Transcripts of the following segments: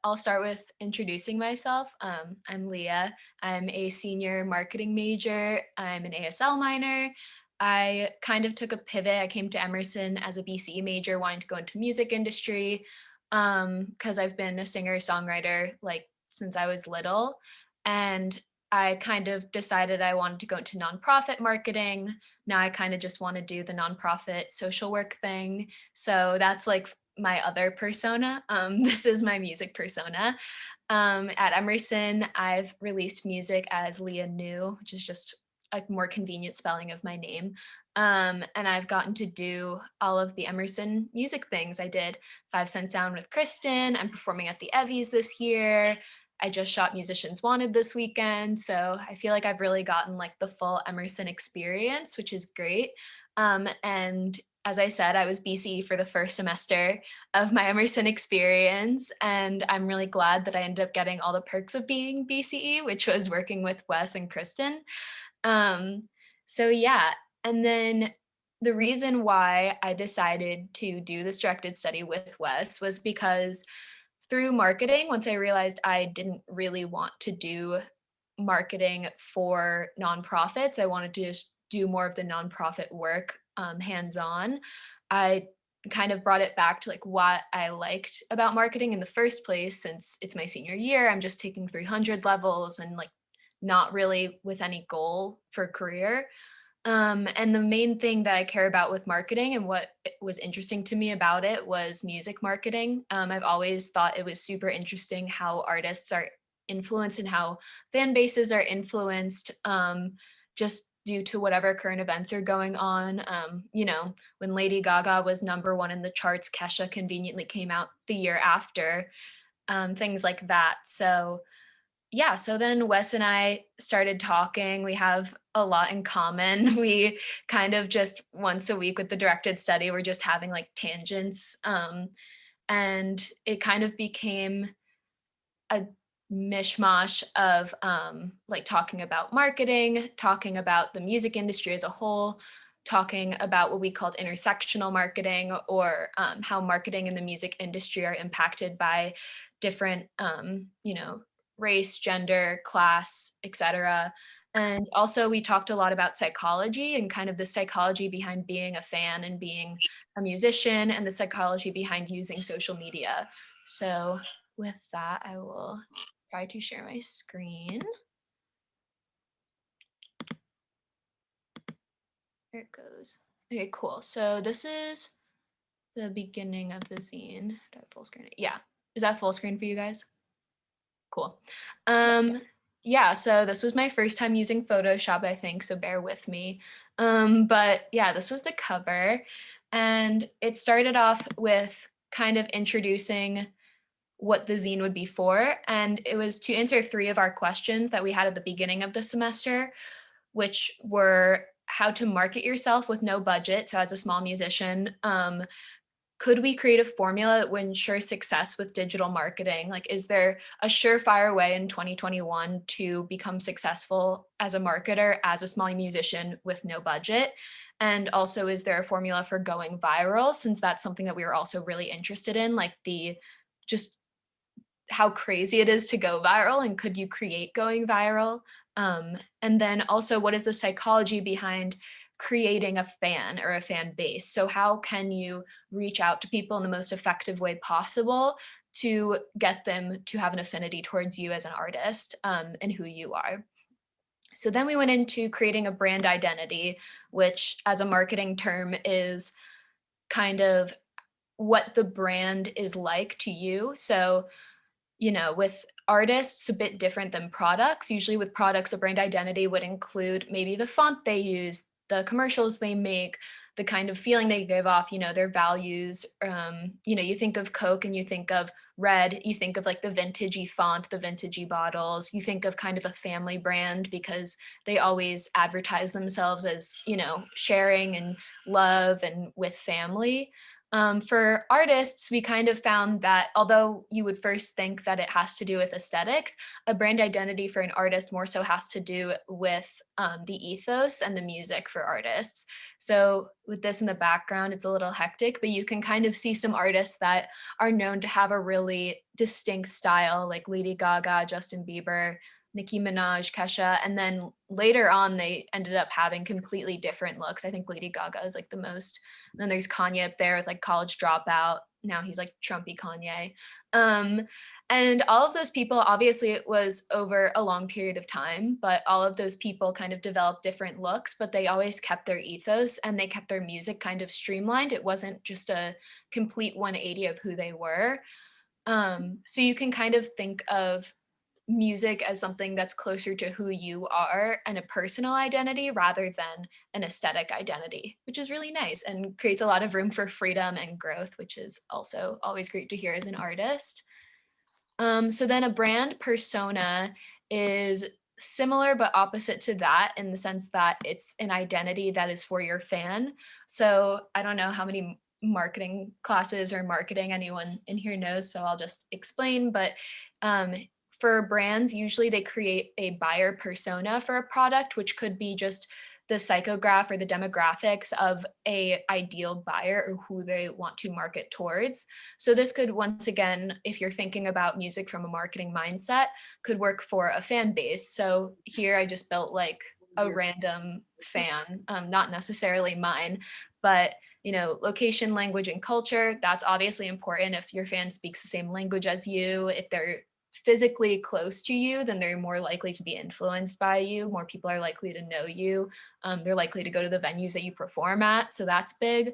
I'll start with introducing myself. I'm Leah. I'm a senior marketing major. I'm an ASL minor. I kind of took a pivot. I came to Emerson as a BCE major, wanting to go into music industry because I've been a singer-songwriter like since I was little. And I kind of decided I wanted to go into nonprofit marketing. Now I kind of just want to do the nonprofit social work thing. So that's like my other persona. This is my music persona. At Emerson, I've released music as Leah New, which is just a more convenient spelling of my name. And I've gotten to do all of the Emerson music things. I did 5 Cent Sound with Kristen. I'm performing at the Evvies this year. I just shot Musicians Wanted this weekend. So I feel like I've really gotten like the full Emerson experience, which is great. And as I said, I was BCE for the first semester of my Emerson experience. And I'm really glad that I ended up getting all the perks of being BCE, which was working with Wes and Kristen. Um, so yeah, and then the reason why I decided to do this directed study with Wes was because through marketing, once I realized I didn't really want to do marketing for nonprofits, I wanted to just do more of the nonprofit work hands-on. I kind of brought it back to like what I liked about marketing in the first place, since it's my senior year. I'm just taking 300 levels and like not really with any goal for career. And the main thing that I care about with marketing and what was interesting to me about it was music marketing. I've always thought it was super interesting how artists are influenced and how fan bases are influenced, just due to whatever current events are going on. When Lady Gaga was #1 in the charts, Kesha conveniently came out the year after, things like that. So yeah, so then Wes and I started talking. We have a lot in common. We kind of just once a week with the directed study, we're just having like tangents. And it kind of became a mishmash of like talking about marketing, talking about the music industry as a whole, talking about what we called intersectional marketing, or how marketing in the music industry are impacted by different, race, gender, class, etc. And also, we talked a lot about psychology and kind of the psychology behind being a fan and being a musician, and the psychology behind using social media. So, with that, I will try to share my screen. There it goes. Okay, cool. So this is the beginning of the zine. Do I have full screen? Yeah. Is that full screen for you guys? Cool. Yeah, so this was my first time using Photoshop, I think, so bear with me. But yeah, this was the cover. And it started off with kind of introducing what the zine would be for. And it was to answer 3 of our questions that we had at the beginning of the semester, which were how to market yourself with no budget. So as a small musician, could we create a formula that would ensure success with digital marketing? Like, is there a surefire way in 2021 to become successful as a marketer, as a small musician with no budget? And also, is there a formula for going viral? Since that's something that we were also really interested in, like the just how crazy it is to go viral, and could you create going viral? And then also, what is the psychology behind creating a fan or a fan base? So how can you reach out to people in the most effective way possible to get them to have an affinity towards you as an artist, and who you are? So then we went into creating a brand identity, which as a marketing term is kind of what the brand is like to you. So with artists, a bit different than products. Usually with products, a brand identity would include maybe the font they use, the commercials they make, the kind of feeling they give off, their values. You think of Coke and you think of red, you think of like the vintagey font, the vintagey bottles, you think of kind of a family brand because they always advertise themselves as, sharing and love and with family. For artists, we kind of found that although you would first think that it has to do with aesthetics, a brand identity for an artist more so has to do with the ethos and the music for artists. So, with this in the background, it's a little hectic, but you can kind of see some artists that are known to have a really distinct style, like Lady Gaga, Justin Bieber, Nicki Minaj, Kesha, and then later on, they ended up having completely different looks. I think Lady Gaga is like the most, and then there's Kanye up there with like College Dropout. Now he's like Trumpy Kanye. Um, and all of those people, obviously, it was over a long period of time, but all of those people kind of developed different looks, but they always kept their ethos and they kept their music kind of streamlined. It wasn't just a complete 180 of who they were. So you can kind of think of music as something that's closer to who you are and a personal identity rather than an aesthetic identity, which is really nice and creates a lot of room for freedom and growth, which is also always great to hear as an artist. So then a brand persona is similar but opposite to that in the sense that it's an identity that is for your fan. So I don't know how many marketing classes or marketing anyone in here knows, so I'll just explain. But um, for brands, usually they create a buyer persona for a product, which could be just the psychograph or the demographics of a ideal buyer or who they want to market towards. So this could, once again, if you're thinking about music from a marketing mindset, could work for a fan base. So here I just built like a random fan, not necessarily mine, but location, language, and culture, that's obviously important. If your fan speaks the same language as you, if they're physically close to you, then they're more likely to be influenced by you. More people are likely to know you. They're likely to go to the venues that you perform at. So that's big.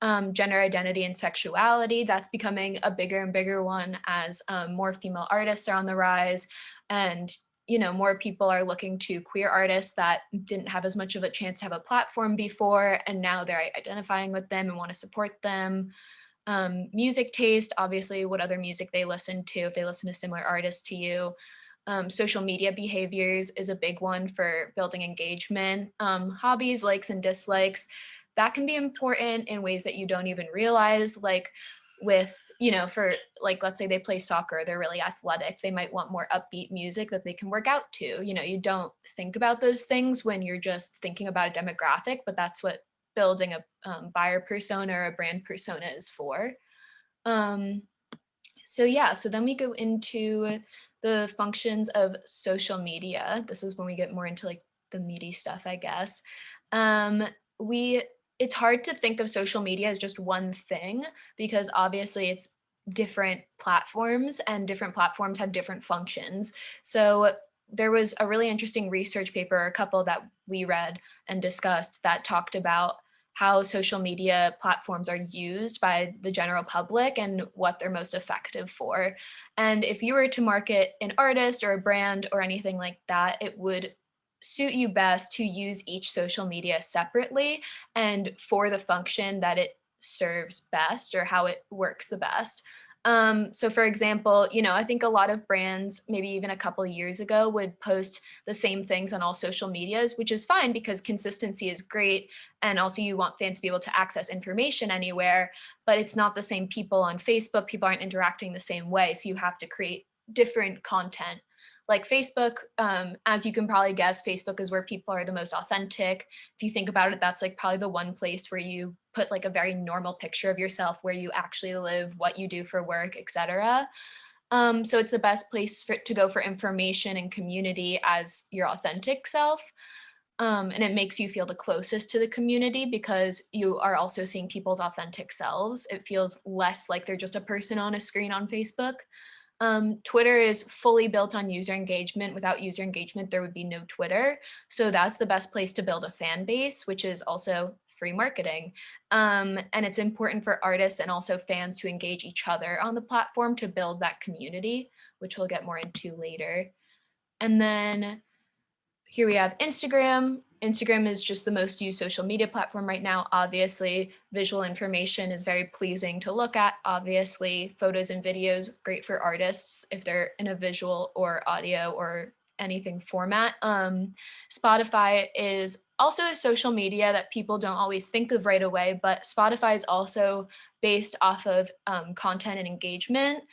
Gender identity and sexuality, that's becoming a bigger and bigger one as more female artists are on the rise. And more people are looking to queer artists that didn't have as much of a chance to have a platform before, and now they're identifying with them and want to support them. Music taste, obviously, what other music they listen to, if they listen to similar artists to you. Social media behaviors is a big one for building engagement. Hobbies, likes, and dislikes, that can be important in ways that you don't even realize. Like with, for like, let's say they play soccer, they're really athletic, they might want more upbeat music that they can work out to. You don't think about those things when you're just thinking about a demographic, but that's what building a buyer persona or a brand persona is for. Um, so yeah, so then we go into the functions of social media. This is when we get more into like the meaty stuff, I guess. Um, we it's hard to think of social media as just one thing because obviously it's different platforms and different platforms have different functions. So there was a really interesting research paper, a couple that we read and discussed that talked about how social media platforms are used by the general public and what they're most effective for. And if you were to market an artist or a brand or anything like that, it would suit you best to use each social media separately and for the function that it serves best or how it works the best. So for example, I think a lot of brands, maybe even a couple of years ago, would post the same things on all social medias, which is fine because consistency is great. And also you want fans to be able to access information anywhere, but it's not the same people on Facebook. People aren't interacting the same way. So you have to create different content. Like Facebook, as you can probably guess, Facebook is where people are the most authentic. If you think about it, that's like probably the one place where you put like a very normal picture of yourself, where you actually live, what you do for work, etc. So it's the best place to go for information and community as your authentic self. And it makes you feel the closest to the community because you are also seeing people's authentic selves. It feels less like they're just a person on a screen on Facebook. Twitter is fully built on user engagement. Without user engagement, there would be no Twitter. So that's the best place to build a fan base, which is also free marketing. And it's important for artists and also fans to engage each other on the platform to build that community, which we'll get more into later. And then here we have Instagram. Instagram is just the most used social media platform right now. Obviously, visual information is very pleasing to look at. Obviously, photos and videos, great for artists if they're in a visual or audio or anything format. Spotify is also a social media that people don't always think of right away, but Spotify is also based off of content and engagement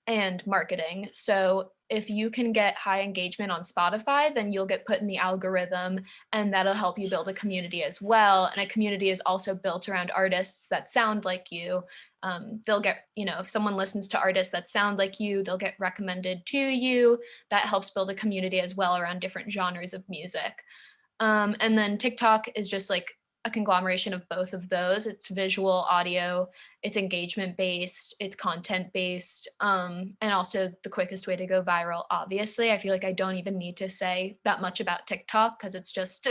and marketing. So if you can get high engagement on Spotify, then you'll get put in the algorithm and that'll help you build a community as well. And a community is also built around artists that sound like you. They'll get, if someone listens to artists that sound like you, they'll get recommended to you. That helps build a community as well around different genres of music. And then TikTok is just like a conglomeration of both of those. It's visual, audio, it's engagement based, it's content based, and also the quickest way to go viral. Obviously, I feel like I don't even need to say that much about TikTok because it's just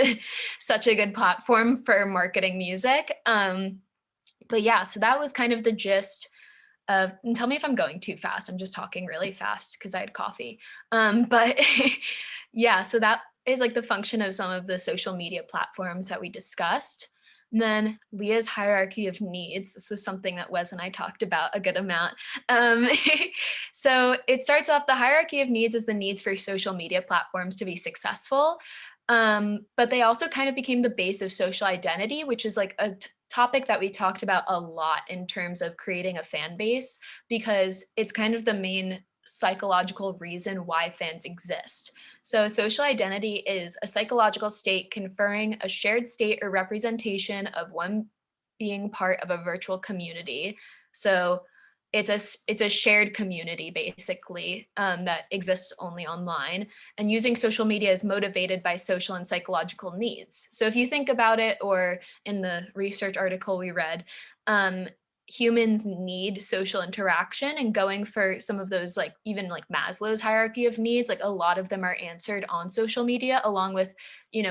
such a good platform for marketing music. But yeah, so that was kind of the gist of, and tell me if I'm going too fast. I'm just talking really fast because I had coffee. But yeah, so that is like the function of some of the social media platforms that we discussed. And then Leah's hierarchy of needs. This was something that Wes and I talked about a good amount. Um, so it starts off, the hierarchy of needs is the needs for social media platforms to be successful. But they also kind of became the base of social identity, which is like a topic that we talked about a lot in terms of creating a fan base, because it's kind of the main psychological reason why fans exist. So, social identity is a psychological state conferring a shared state or representation of one being part of a virtual community. So, it's a shared community basically, that exists only online, and using social media is motivated by social and psychological needs. So if you think about it, or in the research article we read, humans need social interaction, and going for some of those, like even like Maslow's hierarchy of needs, like a lot of them are answered on social media, along with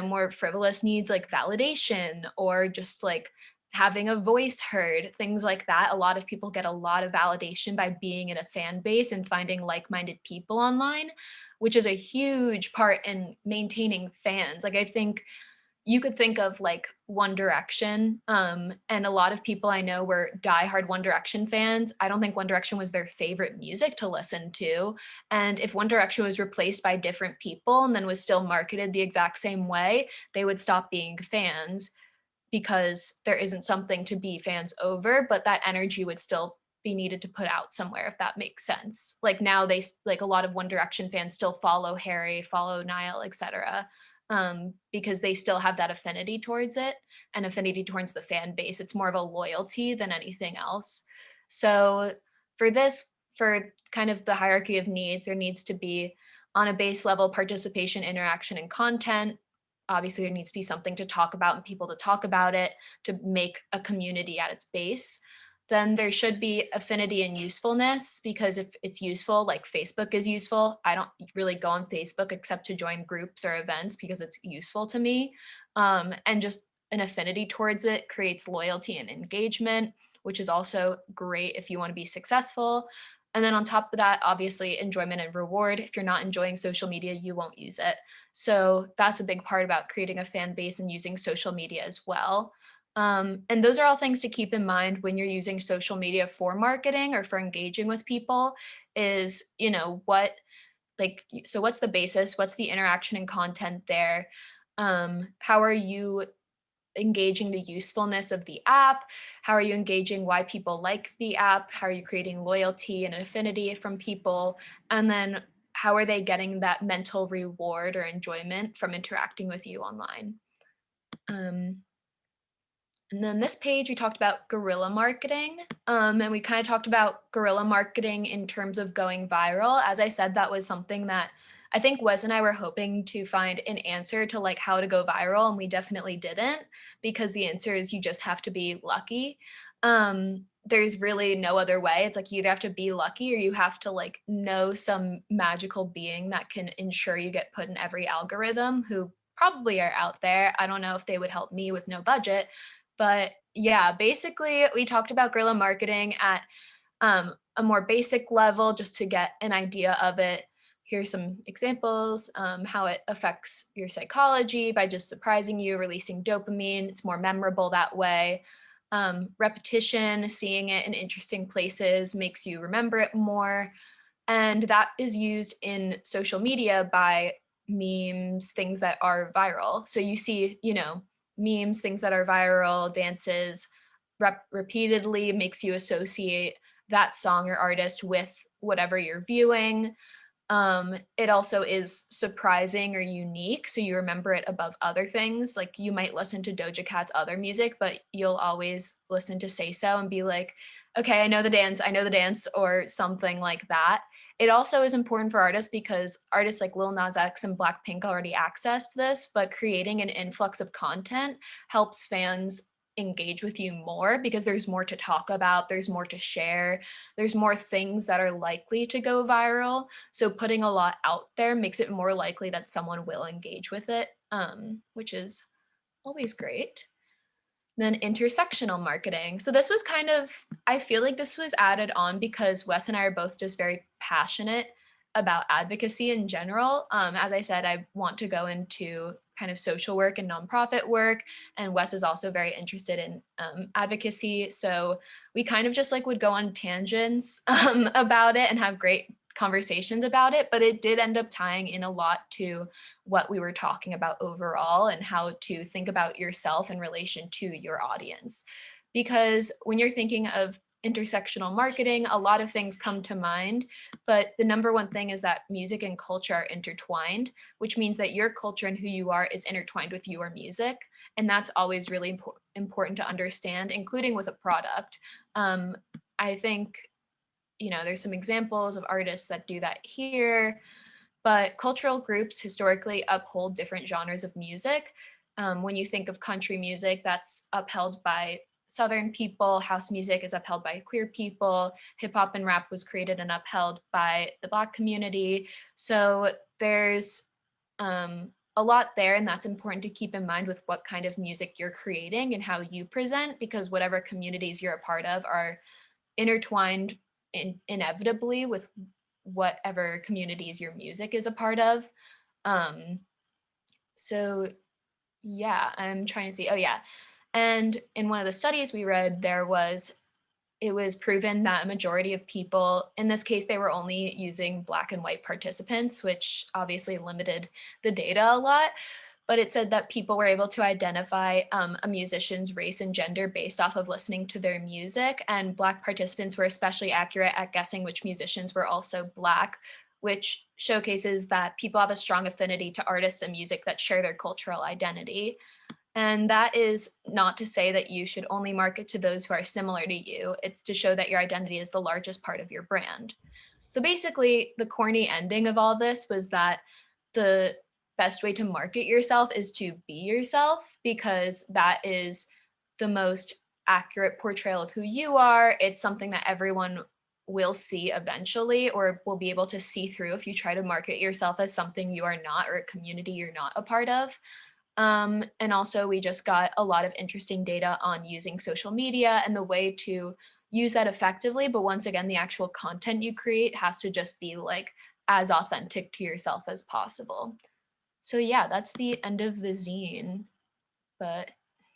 more frivolous needs like validation or just like having a voice heard, things like that. A lot of people get a lot of validation by being in a fan base and finding like-minded people online, which is a huge part in maintaining fans. Like I think you could think of like One Direction, and a lot of people I know were diehard One Direction fans. I don't think One Direction was their favorite music to listen to. And if One Direction was replaced by different people and then was still marketed the exact same way, they would stop being fans, because there isn't something to be fans over, but that energy would still be needed to put out somewhere, if that makes sense. Like now like a lot of One Direction fans still follow Harry, follow Niall, etc. Because they still have that affinity towards it and affinity towards the fan base. It's more of a loyalty than anything else. So for kind of the hierarchy of needs, there needs to be, on a base level, participation, interaction, and content. Obviously there needs to be something to talk about and people to talk about it to make a community at its base. Then there should be affinity and usefulness, because if it's useful, like Facebook is useful, I don't really go on Facebook except to join groups or events because it's useful to me. And just an affinity towards it creates loyalty and engagement, which is also great if you want to be successful. And then on top of that, obviously, enjoyment and reward. If you're not enjoying social media, you won't use it. So that's a big part about creating a fan base and using social media as well. And those are all things to keep in mind when you're using social media for marketing or for engaging with people, is, so what's the basis? What's the interaction and content there? How are you engaging the usefulness of the app? How are you engaging why people like the app? How are you creating loyalty and affinity from people? And then how are they getting that mental reward or enjoyment from interacting with you online? Um, and then this page, we talked about guerrilla marketing. And we kind of talked about guerrilla marketing in terms of going viral. As I said, that was something that I think Wes and I were hoping to find an answer to, like how to go viral. And we definitely didn't, because the answer is you just have to be lucky. There's really no other way. It's like you either have to be lucky or you have to like know some magical being that can ensure you get put in every algorithm, who probably are out there. I don't know if they would help me with no budget, but yeah, basically, we talked about guerrilla marketing at a more basic level just to get an idea of it. Here's some examples: how it affects your psychology by just surprising you, releasing dopamine. It's more memorable that way. Repetition, seeing it in interesting places makes you remember it more. And that is used in social media by memes, things that are viral. So you see, memes, things that are viral, dances repeatedly makes you associate that song or artist with whatever you're viewing. It also is surprising or unique, so you remember it above other things. Like you might listen to Doja Cat's other music, but you'll always listen to Say So and be like, okay, I know the dance, or something like that. It also is important for artists because artists like Lil Nas X and Blackpink already accessed this, but creating an influx of content helps fans engage with you more because there's more to talk about, there's more to share, there's more things that are likely to go viral. So putting a lot out there makes it more likely that someone will engage with it, which is always great. Then intersectional marketing. So this was kind of, I feel like this was added on because Wes and I are both just very passionate about advocacy in general. As I said, I want to go into kind of social work and nonprofit work, and Wes is also very interested in advocacy. So we kind of just like would go on tangents about it and have great conversations about it, but it did end up tying in a lot to what we were talking about overall and how to think about yourself in relation to your audience. Because when you're thinking of intersectional marketing, a lot of things come to mind, but the number one thing is that music and culture are intertwined, which means that your culture and who you are is intertwined with your music. And that's always really important to understand, including with a product. I think, there's some examples of artists that do that here, but cultural groups historically uphold different genres of music. When you think of country music, that's upheld by Southern people, house music is upheld by queer people, hip hop and rap was created and upheld by the Black community. So there's a lot there, and that's important to keep in mind with what kind of music you're creating and how you present, because whatever communities you're a part of are intertwined inevitably with whatever communities your music is a part of. Um, so yeah, I'm trying to see. Oh yeah. And in one of the studies we read, it was proven that a majority of people, in this case, they were only using Black and white participants, which obviously limited the data a lot. But it said that people were able to identify a musician's race and gender based off of listening to their music. And Black participants were especially accurate at guessing which musicians were also Black, which showcases that people have a strong affinity to artists and music that share their cultural identity. And that is not to say that you should only market to those who are similar to you. It's to show that your identity is the largest part of your brand. So basically, the corny ending of all this was that the best way to market yourself is to be yourself, because that is the most accurate portrayal of who you are. It's something that everyone will see eventually, or will be able to see through if you try to market yourself as something you are not, or a community you're not a part of. And also, we just got a lot of interesting data on using social media and the way to use that effectively. But once again, the actual content you create has to just be like as authentic to yourself as possible. So yeah, that's the end of the zine. But